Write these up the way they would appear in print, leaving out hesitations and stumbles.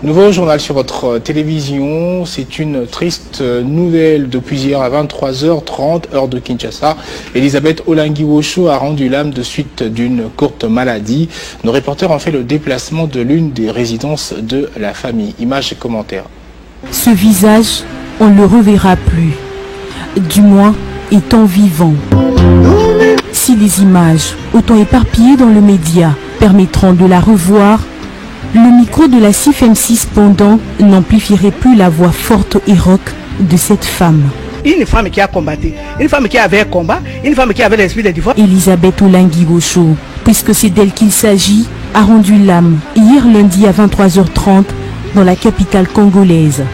Nouveau journal sur votre télévision, c'est une triste nouvelle depuis hier à 23h30, heure de Kinshasa. Elisabeth Olangi-Wosho a rendu l'âme de suite d'une courte maladie. Nos reporters ont fait le déplacement de l'une des résidences de la famille. Images et commentaires. Ce visage, on ne le reverra plus, du moins étant vivant. Si les images, autant éparpillées dans le média, permettront de la revoir, le micro de la CIFM6 cependant n'amplifierait plus la voix forte et rauque de cette femme. Une femme qui a combattu, une femme qui avait un combat, une femme qui avait l'esprit de divorce. Elisabeth Olangi-Wosho, puisque c'est d'elle qu'il s'agit, a rendu l'âme hier lundi à 23h30 dans la capitale congolaise.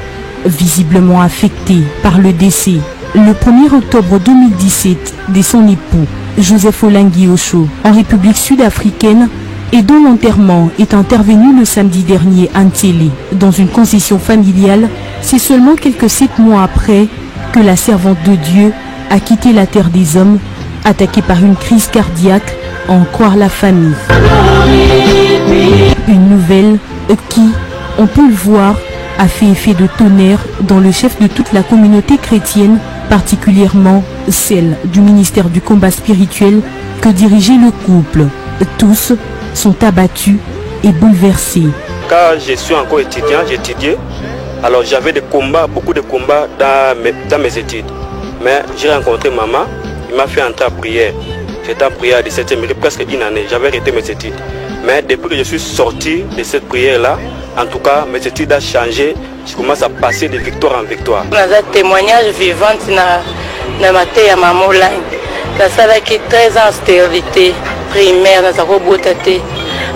Visiblement affectée par le décès le 1er octobre 2017 de son époux, Joseph Olangi-Wosho, en République sud-africaine, et dont l'enterrement est intervenu le samedi dernier à Ntsélé, dans une concession familiale, c'est seulement quelques 7 mois après que la servante de Dieu a quitté la terre des hommes, attaquée par une crise cardiaque, à en croire la famille. Une nouvelle qui, on peut le voir, a fait effet de tonnerre dans le chef de toute la communauté chrétienne, particulièrement celle du ministère du combat spirituel que dirigeait le couple. Tous sont abattus et bouleversés. Quand je suis encore étudiant, j'étudiais, alors j'avais des combats, beaucoup de combats dans mes études. Mais j'ai rencontré maman, il m'a fait entrer en prière. J'étais en prière à 17e, presque une année, j'avais arrêté mes études. Mais depuis que je suis sorti de cette prière-là, en tout cas, mes études ont changé, je commence à passer de victoire en victoire. Dans un témoignage vivant dans ma terre à maman Lang, ça a été 13 ans stérilité primaire dans sa robotate.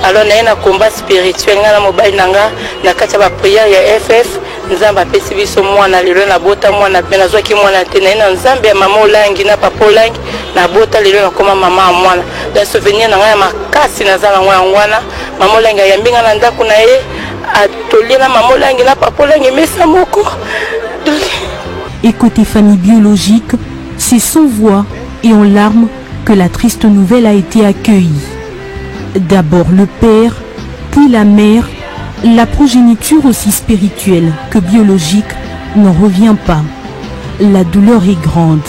Alors on a un combat spirituel, on a un mobile nanga, on a une prière ya FF, nous avons pesi biso mwana lelo na bota mwana pe nazo ki mwana te na nzambe ya maman Lang na papa Lang na bota lelo na koma mama mwana. Dans souvenir na nga makasi na zala ngwana maman Lang ya mbinga na ndako na ye atoli na maman Lang na papa Lang mesa moko. Et côté famille biologique, c'est sans voix et en larmes que la triste nouvelle a été accueillie. D'abord le père, puis la mère, la progéniture aussi spirituelle que biologique n'en revient pas. La douleur est grande.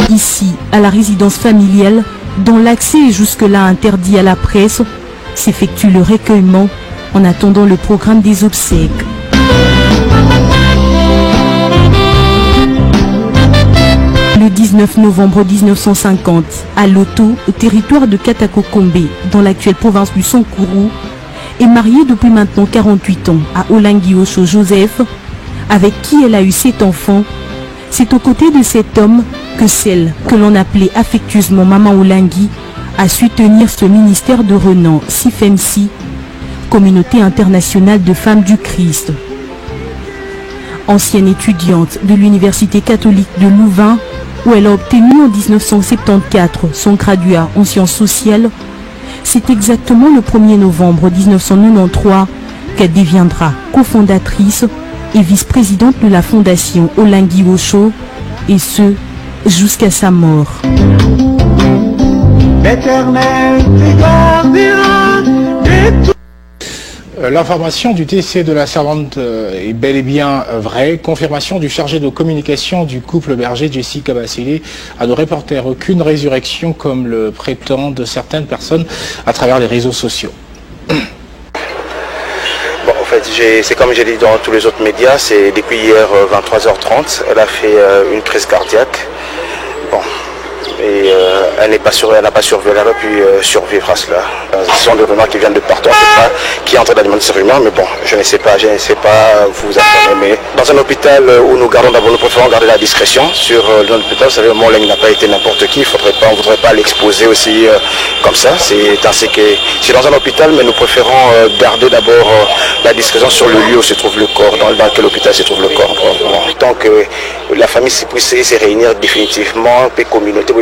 Ici, à la résidence familiale, dont l'accès est jusque-là interdit à la presse, s'effectue le recueillement en attendant le programme des obsèques. Le 19 novembre 1950, à Loto, au territoire de Katakokombe, dans l'actuelle province du Sankourou, est mariée depuis maintenant 48 ans à Olangi-Wosho Joseph, avec qui elle a eu 7 enfants. C'est aux côtés de cet homme que celle que l'on appelait affectueusement Maman Olangi a su tenir ce ministère de renom CIFM6, Communauté internationale de femmes du Christ. Ancienne étudiante de l'Université catholique de Louvain, où elle a obtenu en 1974 son graduat en sciences sociales, c'est exactement le 1er novembre 1993 qu'elle deviendra cofondatrice et vice-présidente de la fondation Olangi-Wosho, et ce, jusqu'à sa mort. L'Éternel te gardera de tout. L'information du décès de la servante est bel et bien vraie. Confirmation du chargé de communication du couple berger Jessica Bassile à nos reporters. Aucune résurrection comme le prétendent certaines personnes à travers les réseaux sociaux. Bon, en fait, c'est comme j'ai dit dans tous les autres médias, c'est depuis hier 23h30, elle a fait une crise cardiaque. Bon. Et elle n'a pas survécu, elle aurait pu survivre à cela. Ce sont des rumeurs qui viennent de partout, qui entrent dans les mondes rumeurs, mais bon, je ne sais pas vous affirmer. Mais dans un hôpital où nous gardons d'abord, nous préférons garder la discrétion sur l'hôpital. Vous savez, Maman Lang n'a pas été n'importe qui, on ne voudrait pas l'exposer aussi comme ça. C'est dans un hôpital, mais nous préférons garder d'abord la discrétion sur le lieu où se trouve le corps, dans quel hôpital se trouve le corps. Bon, tant que la famille puisse se réunir définitivement, les communautés,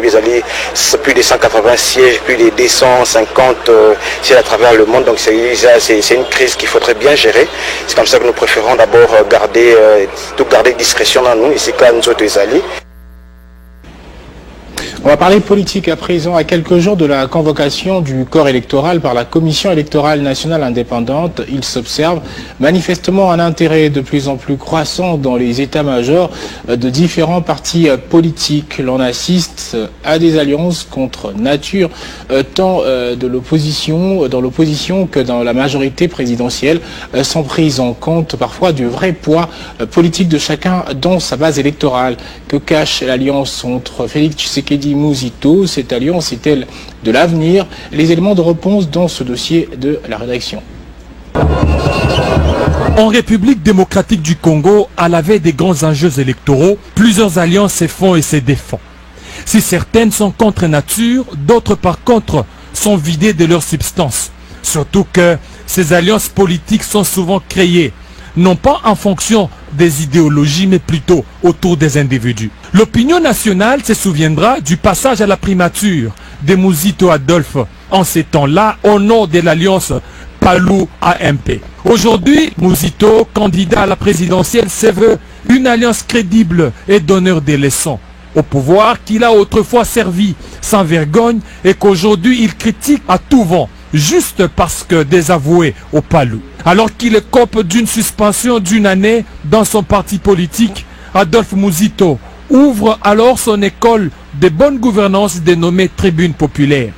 plus de 180 sièges, plus de 250 sièges à travers le monde, donc c'est une crise qu'il faudrait bien gérer. C'est comme ça que nous préférons d'abord garder discrétion dans nous, ici quand nous autres alliés. On va parler politique à présent, à quelques jours de la convocation du corps électoral par la Commission électorale nationale indépendante. Il s'observe manifestement un intérêt de plus en plus croissant dans les états-majors de différents partis politiques. L'on assiste à des alliances contre nature, tant dans l'opposition que dans la majorité présidentielle, sans prise en compte parfois du vrai poids politique de chacun dans sa base électorale. Que cache l'alliance entre Félix Tshisekedi Muzito? Cette alliance est-elle de l'avenir? Les éléments de réponse dans ce dossier de la rédaction. En République démocratique du Congo, à la veille des grands enjeux électoraux, plusieurs alliances se font et se défendent. Si certaines sont contre nature, d'autres par contre sont vidées de leur substance. Surtout que ces alliances politiques sont souvent créées, non pas en fonction des idéologies, mais plutôt autour des individus. L'opinion nationale se souviendra du passage à la primature de Muzito Adolphe en ces temps-là au nom de l'alliance Palou-AMP. Aujourd'hui, Muzito, candidat à la présidentielle, se veut une alliance crédible et donneur des leçons au pouvoir qu'il a autrefois servi sans vergogne et qu'aujourd'hui il critique à tout vent, juste parce que désavoué au Palou. Alors qu'il écope d'une suspension d'une année dans son parti politique, Adolphe Muzito ouvre alors son école de bonne gouvernance dénommée Tribune Populaire.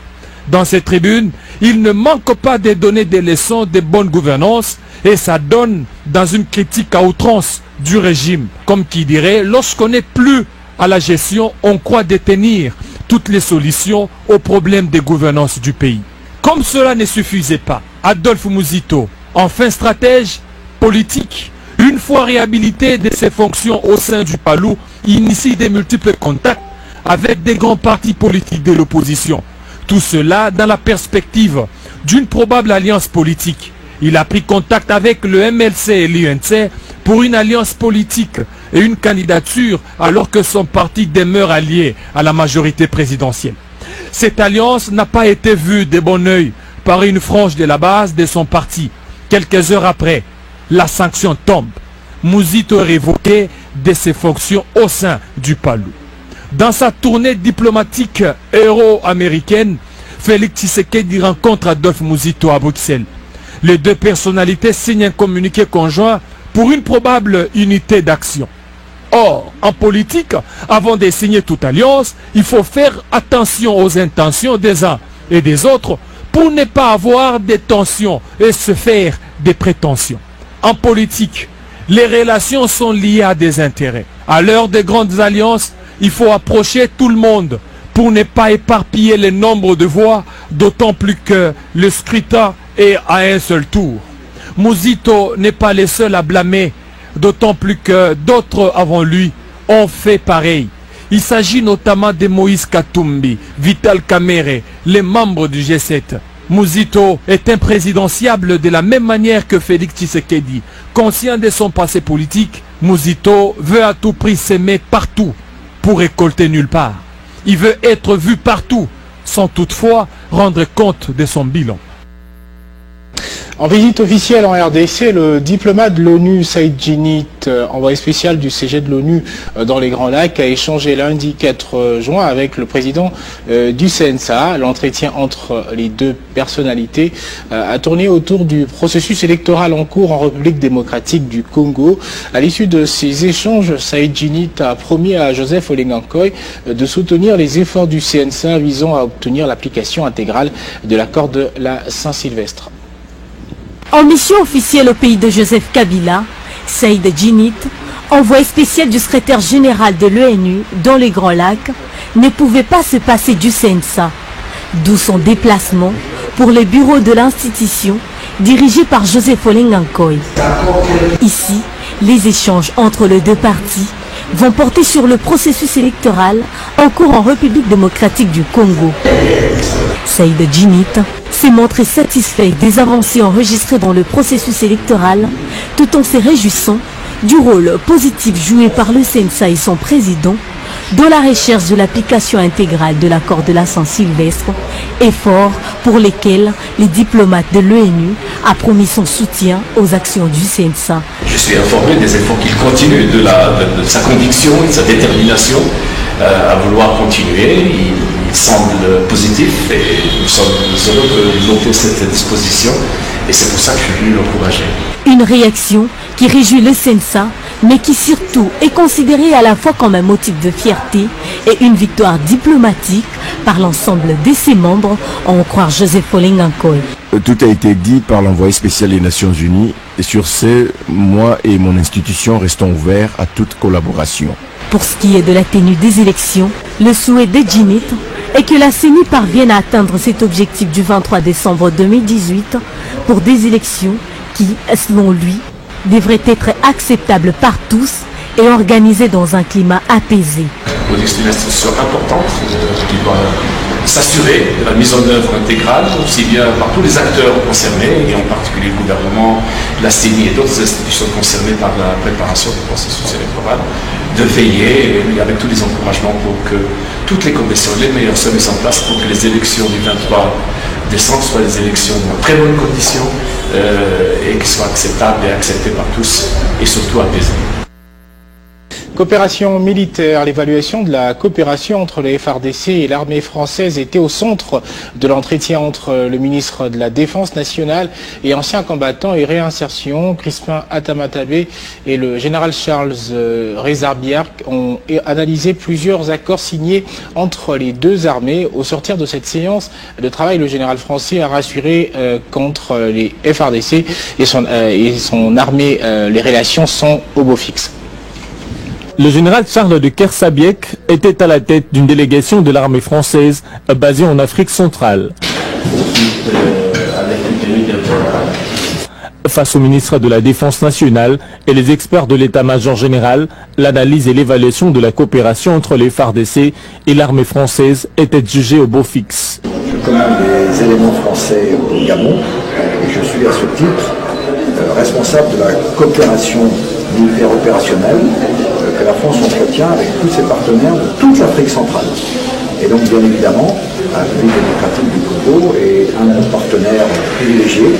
Dans cette tribune, il ne manque pas de donner des leçons de bonne gouvernance et ça donne dans une critique à outrance du régime. Comme qui dirait, lorsqu'on n'est plus à la gestion, on croit détenir toutes les solutions aux problèmes de gouvernance du pays. Comme cela ne suffisait pas, Adolphe Muzito, enfin stratège politique, une fois réhabilité de ses fonctions au sein du Palou, initie des multiples contacts avec des grands partis politiques de l'opposition. Tout cela dans la perspective d'une probable alliance politique. Il a pris contact avec le MLC et l'UNC pour une alliance politique et une candidature alors que son parti demeure allié à la majorité présidentielle. Cette alliance n'a pas été vue de bon oeil par une frange de la base de son parti. Quelques heures après, la sanction tombe. Muzito est révoqué de ses fonctions au sein du Palou. Dans sa tournée diplomatique euro-américaine, Félix Tshisekedi rencontre Adolphe Muzito à Bruxelles. Les deux personnalités signent un communiqué conjoint pour une probable unité d'action. Or, en politique, avant de signer toute alliance, il faut faire attention aux intentions des uns et des autres pour ne pas avoir des tensions et se faire des prétentions. En politique, les relations sont liées à des intérêts. À l'heure des grandes alliances, il faut approcher tout le monde pour ne pas éparpiller le nombre de voix, d'autant plus que le scrutin est à un seul tour. Muzito n'est pas le seul à blâmer, d'autant plus que d'autres avant lui ont fait pareil. Il s'agit notamment de Moïse Katumbi, Vital Kamerhe, les membres du G7. Muzito est imprésidentiable de la même manière que Félix Tshisekedi. Conscient de son passé politique, Muzito veut à tout prix s'aimer partout pour récolter nulle part. Il veut être vu partout, sans toutefois rendre compte de son bilan. En visite officielle en RDC, le diplomate de l'ONU, Saïd Djinnit, envoyé spécial du CG de l'ONU dans les Grands Lacs, a échangé lundi 4 juin avec le président du CNSA. L'entretien entre les deux personnalités a tourné autour du processus électoral en cours en République démocratique du Congo. À l'issue de ces échanges, Saïd Djinnit a promis à Joseph Olengankoy de soutenir les efforts du CNSA visant à obtenir l'application intégrale de l'accord de la Saint-Sylvestre. En mission officielle au pays de Joseph Kabila, Saïd Djinnit, envoyé spécial du secrétaire général de l'ONU dans les Grands Lacs, ne pouvait pas se passer du CNSA, d'où son déplacement pour le bureau de l'institution dirigé par Joseph Olengankoy. Ici, les échanges entre les deux parties vont porter sur le processus électoral en cours en République démocratique du Congo. Saïd Djinnit s'est montré satisfait des avancées enregistrées dans le processus électoral, tout en se réjouissant du rôle positif joué par le CNSA et son président dans la recherche de l'application intégrale de l'accord de la Saint-Sylvestre, efforts pour lesquels les diplomates de l'ONU a promis son soutien aux actions du CNSA. Je suis informé des efforts qu'il continue, de sa conviction et de sa détermination à vouloir continuer. Il semble positif et nous sommes heureux que nous ayons cette disposition et c'est pour ça que je suis venu l'encourager. Une réaction qui réjouit le Sensa, mais qui surtout est considérée à la fois comme un motif de fierté et une victoire diplomatique par l'ensemble de ses membres, à en croire Joseph Olengankoy. Tout a été dit par l'envoyé spécial des Nations Unies et sur ce, moi et mon institution restons ouverts à toute collaboration. Pour ce qui est de la tenue des élections, le souhait de Djinit est que la CENI parvienne à atteindre cet objectif du 23 décembre 2018 pour des élections qui, selon lui, devraient être acceptables par tous et organisées dans un climat apaisé. C'est une institution importante qui doit s'assurer de la mise en œuvre intégrale, aussi bien par tous les acteurs concernés, et en particulier le gouvernement, la CENI et d'autres institutions concernées par la préparation du processus électoral, de veiller avec tous les encouragements pour que toutes les conditions, les meilleures, soient mises en place pour que les élections du 23 décembre soient des élections dans très bonnes conditions et qui soient acceptables et acceptées par tous et surtout apaisées. Coopération militaire, l'évaluation de la coopération entre les FARDC et l'armée française était au centre de l'entretien entre le ministre de la Défense nationale et ancien combattant et réinsertion, Crispin Atamatabé, et le général Charles Rézarbiarc ont analysé plusieurs accords signés entre les deux armées. Au sortir de cette séance de travail, le général français a rassuré qu'entre les FARDC et son armée, les relations sont au beau fixe. Le général Charles de Kersabiek était à la tête d'une délégation de l'armée française basée en Afrique centrale. Face au ministre de la Défense nationale et les experts de l'état-major général, l'analyse et l'évaluation de la coopération entre les FARDC et l'armée française étaient jugées au beau fixe. Je commande les éléments français au Gabon et je suis à ce titre responsable de la coopération militaire opérationnelle que la France entretient avec tous ses partenaires de toute l'Afrique centrale. Et donc bien évidemment, la République démocratique du Congo est un de nos partenaires privilégiés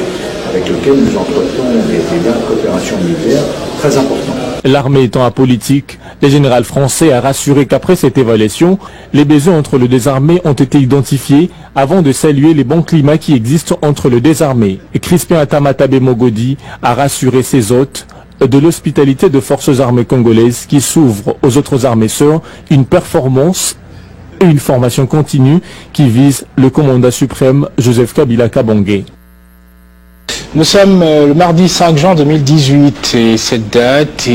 avec lequel nous entretenons des liens de coopération militaire très importants. L'armée étant apolitique, le général français a rassuré qu'après cette évaluation, les besoins entre les deux armées ont été identifiés avant de saluer les bons climats qui existent entre les deux armées. Crispin Atamatabé Mogodi a rassuré ses hôtes de l'hospitalité de forces armées congolaises qui s'ouvrent aux autres armées sœurs, une performance et une formation continue qui vise le commandant suprême Joseph Kabila Kabongé. Nous sommes le mardi 5 juin 2018 et cette date,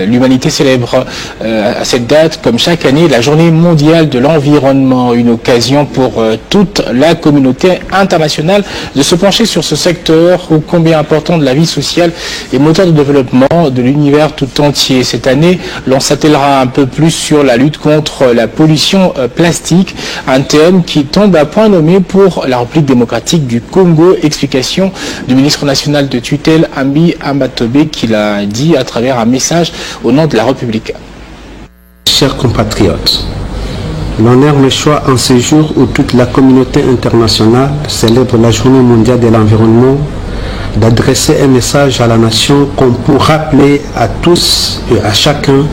l'humanité célèbre à cette date, comme chaque année, la journée mondiale de l'environnement, une occasion pour toute la communauté internationale de se pencher sur ce secteur ô combien important de la vie sociale et moteur de développement de l'univers tout entier. Cette année, l'on s'attellera un peu plus sur la lutte contre la pollution plastique, un thème qui tombe à point nommé pour la République démocratique du Congo. Explication du ministre national de tutelle Ambi Amatobe qui l'a dit à travers un message au nom de la République. Chers compatriotes, l'honneur me choisit en ce jour où toute la communauté internationale célèbre la journée mondiale de l'environnement d'adresser un message à la nation comme pour rappeler à tous et à chacun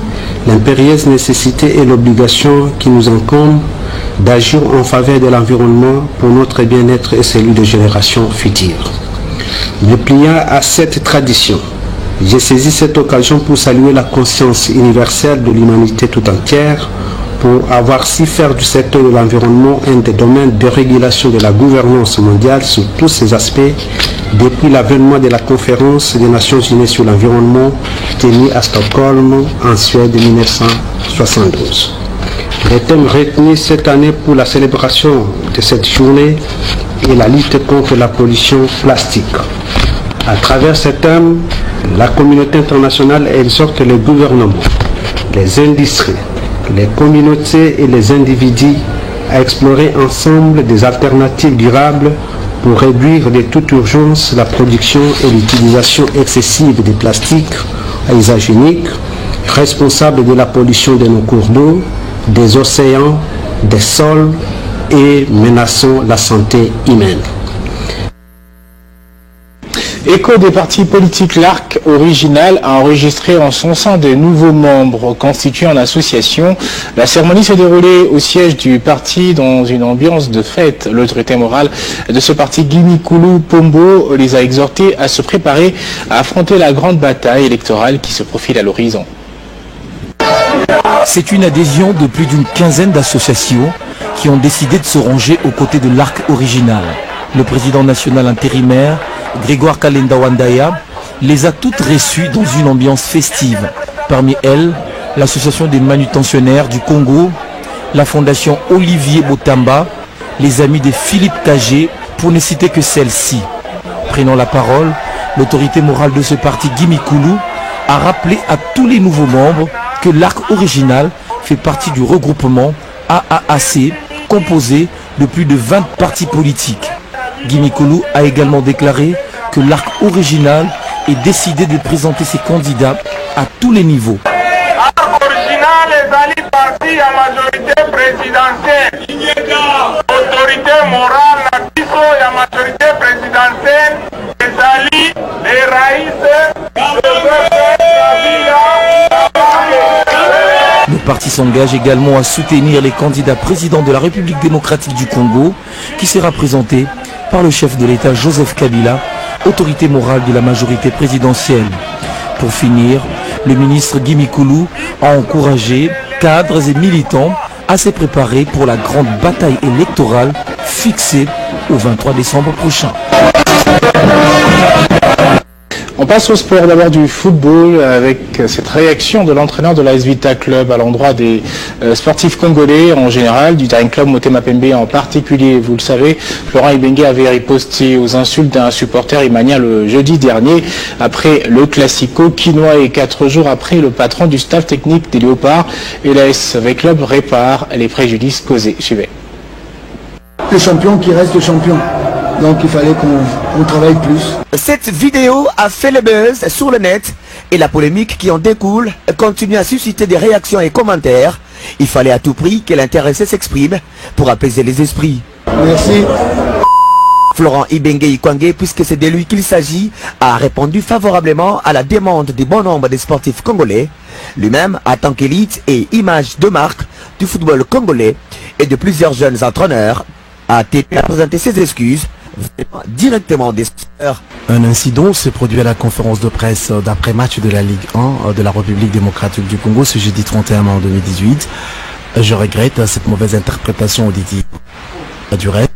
l'impérieuse nécessité et l'obligation qui nous incombe d'agir en faveur de l'environnement pour notre bien-être et celui des générations futures. Me pliant à cette tradition, j'ai saisi cette occasion pour saluer la conscience universelle de l'humanité tout entière, pour avoir su faire du secteur de l'environnement un des domaines de régulation de la gouvernance mondiale sous tous ses aspects, depuis l'avènement de la conférence des Nations Unies sur l'environnement tenue à Stockholm en Suède en 1972. Le thème retenu cette année pour la célébration de cette journée est la lutte contre la pollution plastique. À travers ce thème, la communauté internationale exhorte les gouvernements, les industries, les communautés et les individus à explorer ensemble des alternatives durables pour réduire de toute urgence la production et l'utilisation excessive des plastiques à usage unique, responsables de la pollution de nos cours d'eau, des océans, des sols et menaçant la santé humaine. Écho des partis politiques, l'Arc Original a enregistré en son sein de nouveaux membres constitués en association. La cérémonie s'est déroulée au siège du parti dans une ambiance de fête. L'autorité morale de ce parti, Gimikulu Pombo, les a exhortés à se préparer à affronter la grande bataille électorale qui se profile à l'horizon. C'est une adhésion de plus d'une quinzaine d'associations qui ont décidé de se ranger aux côtés de l'Arc Original. Le président national intérimaire, Grégoire Kalenda Wandaya, les a toutes reçues dans une ambiance festive. Parmi elles, l'association des manutentionnaires du Congo, la fondation Olivier Botamba, les amis de Philippe Kagé, pour ne citer que celle-ci. Prenant la parole, l'autorité morale de ce parti, Gimikulu, a rappelé à tous les nouveaux membres que l'Arc Original fait partie du regroupement AAAC, composé de plus de 20 partis politiques. Gimikulu a également déclaré que l'Arc Original est décidé de présenter ses candidats à tous les niveaux. L'Arc Original est allé parti à majorité présidentielle. Autorité morale, la PISO et la majorité présidentielle est allé les raïs Le parti s'engage également à soutenir les candidats présidents de la République démocratique du Congo, qui sera présenté par le chef de l'État Joseph Kabila, autorité morale de la majorité présidentielle. Pour finir, le ministre Gimikulu a encouragé cadres et militants à se préparer pour la grande bataille électorale fixée au 23 décembre prochain. On passe au sport, d'abord du football, avec cette réaction de l'entraîneur de l'AS Vita Club à l'endroit des sportifs congolais en général, du Daring Club Motema Pembe en particulier. Vous le savez, Florent Ibenge avait riposté aux insultes d'un supporter imanien le jeudi dernier, après le Classico quinois et 4 jours après, le patron du staff technique des Léopards et l'AS Vita Club répare les préjudices causés. Suivez. Le champion qui reste champion. Donc il fallait qu'on travaille plus. Cette vidéo a fait le buzz sur le net et la polémique qui en découle continue à susciter des réactions et commentaires. Il fallait à tout prix que l'intéressé s'exprime pour apaiser les esprits. Merci. Florent Ibenge Ikwangé, puisque c'est de lui qu'il s'agit, a répondu favorablement à la demande du bon nombre de sportifs congolais. Lui-même, en tant qu'élite et image de marque du football congolais et de plusieurs jeunes entraîneurs, a présenté ses excuses directement des sœurs. Un incident s'est produit à la conférence de presse d'après-match de la Ligue 1 de la République démocratique du Congo ce jeudi 31 mai 2018. Je regrette cette mauvaise interprétation auditive. Du reste,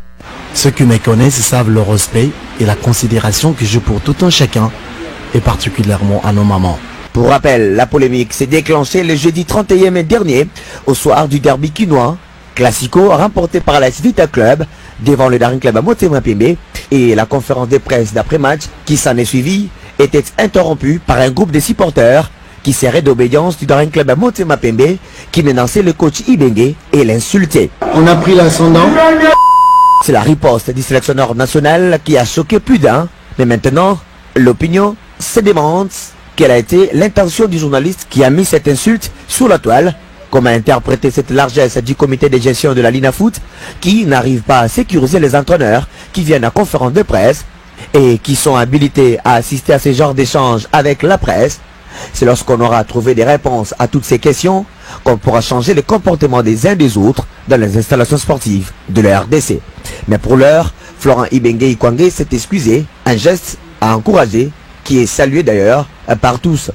ceux qui me connaissent savent le respect et la considération que j'ai pour tout un chacun, et particulièrement à nos mamans. Pour rappel, la polémique s'est déclenchée le jeudi 31 mai dernier, au soir du derby quinois, Classico remporté par l'AS Vita Club devant le Daring Club à Motema Pembe, et la conférence de presse d'après-match qui s'en est suivie était interrompue par un groupe de supporters qui serrait d'obédience du Daring Club à Motema Pembe, qui menaçait le coach Ibenge et l'insultait. On a pris l'ascendant. C'est la riposte du sélectionneur national qui a choqué plus d'un, mais maintenant l'opinion se demande quelle a été l'intention du journaliste qui a mis cette insulte sur la toile. Comment interpréter cette largesse du comité de gestion de la Linafoot qui n'arrive pas à sécuriser les entraîneurs qui viennent à conférence de presse et qui sont habilités à assister à ce genre d'échanges avec la presse? C'est lorsqu'on aura trouvé des réponses à toutes ces questions qu'on pourra changer le comportement des uns des autres dans les installations sportives de la RDC. Mais pour l'heure, Florent Ibenge Ikwangé s'est excusé, un geste à encourager qui est salué d'ailleurs par tous.